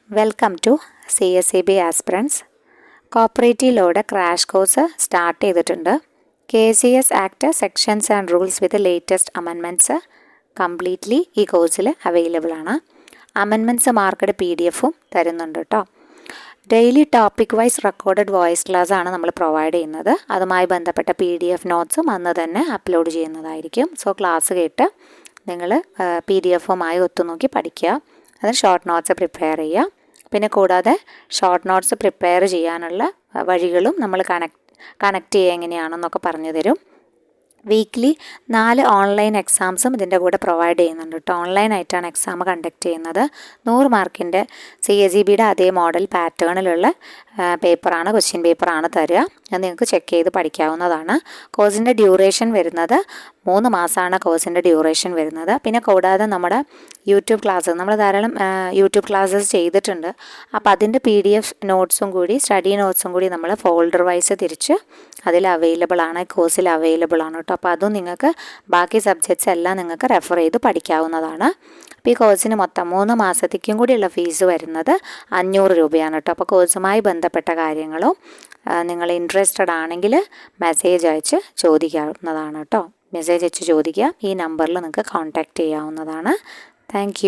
Welcome to CSEB aspirants. Cooperative ലോയുടെ crash course start ചെയ്തിട്ടുണ്ട്. KCS act sections and rules with latest amendments completely ഈ കോഴ്സിൽ available ആണ്. Amendments marked PDF-ഉം തരുന്നുണ്ട് കേട്ടോ. Daily topic wise recorded voice class ആണ് നമ്മൾ പ്രൊവൈഡ് ചെയ്യുന്നത്. അതുമായി ബന്ധപ്പെട്ട PDF നോട്ട്സും അന്ന് തന്നെ അപ്ലോഡ് ചെയ്യുന്നതായിരിക്കും. സോ ക്ലാസ് കേട്ട് നിങ്ങൾ PDF-ഉമായി ഒത്തുനോക്കി പഠിക്കുക. അതിന് ഷോർട്ട് നോട്ട്സ് പ്രിപ്പയർ ചെയ്യുക. പിന്നെ കൂടാതെ ഷോർട്ട് നോട്ട്സ് പ്രിപ്പയർ ചെയ്യാനുള്ള വഴികളും നമ്മൾ കണക്ട് ചെയ്യുക എങ്ങനെയാണെന്നൊക്കെ പറഞ്ഞു തരും. വീക്ക്ലി 4 ഓൺലൈൻ എക്സാംസും ഇതിൻ്റെ കൂടെ പ്രൊവൈഡ് ചെയ്യുന്നുണ്ട് കേട്ടോ. ഓൺലൈനായിട്ടാണ് എക്സാം കണ്ടക്ട് ചെയ്യുന്നത്. 100 മാർക്കിൻ്റെ CSEBയുടെ അതേ മോഡൽ പാറ്റേണിലുള്ള പേപ്പറാണ്, ക്വസ്റ്റ്യൻ പേപ്പറാണ് തരിക. അത് നിങ്ങൾക്ക് ചെക്ക് ചെയ്ത് പഠിക്കാവുന്നതാണ്. കോഴ്സിൻ്റെ ഡ്യൂറേഷൻ വരുന്നത് 3 മാസമാണ് കോഴ്സിൻ്റെ ഡ്യൂറേഷൻ വരുന്നത്. പിന്നെ കൂടാതെ നമ്മുടെ യൂട്യൂബ് ക്ലാസ് നമ്മൾ ധാരാളം യൂട്യൂബ് ക്ലാസ്സസ് ചെയ്തിട്ടുണ്ട്. അപ്പോൾ അതിൻ്റെ PDF നോട്ട്സും കൂടി സ്റ്റഡി നോട്ട്സും കൂടി നമ്മൾ ഫോൾഡർ വൈസ് തിരിച്ച് അതിൽ അവൈലബിൾ ആണ്, കോഴ്സിൽ അവൈലബിൾ ആണ് കേട്ടോ. അപ്പോൾ അതും നിങ്ങൾക്ക് ബാക്കി സബ്ജക്ട്സ് എല്ലാം നിങ്ങൾക്ക് റെഫർ ചെയ്ത് പഠിക്കാവുന്നതാണ്. അപ്പോൾ ഈ കോഴ്സിന് മൊത്തം 3 മാസത്തേക്കും കൂടിയുള്ള ഫീസ് വരുന്നത് 500 രൂപയാണ് കേട്ടോ. അപ്പോൾ കോഴ്സുമായി ബന്ധപ്പെട്ട കാര്യങ്ങളും നിങ്ങൾ ഇൻട്രസ്റ്റഡ് ആണെങ്കിൽ മെസ്സേജ് അയച്ച് ചോദിക്കാവുന്നതാണ് കേട്ടോ. മെസ്സേജ് അയച്ച് ചോദിക്കുക. ഈ നമ്പറിൽ നിങ്ങൾക്ക് കോൺടാക്റ്റ് ചെയ്യാവുന്നതാണ്. താങ്ക്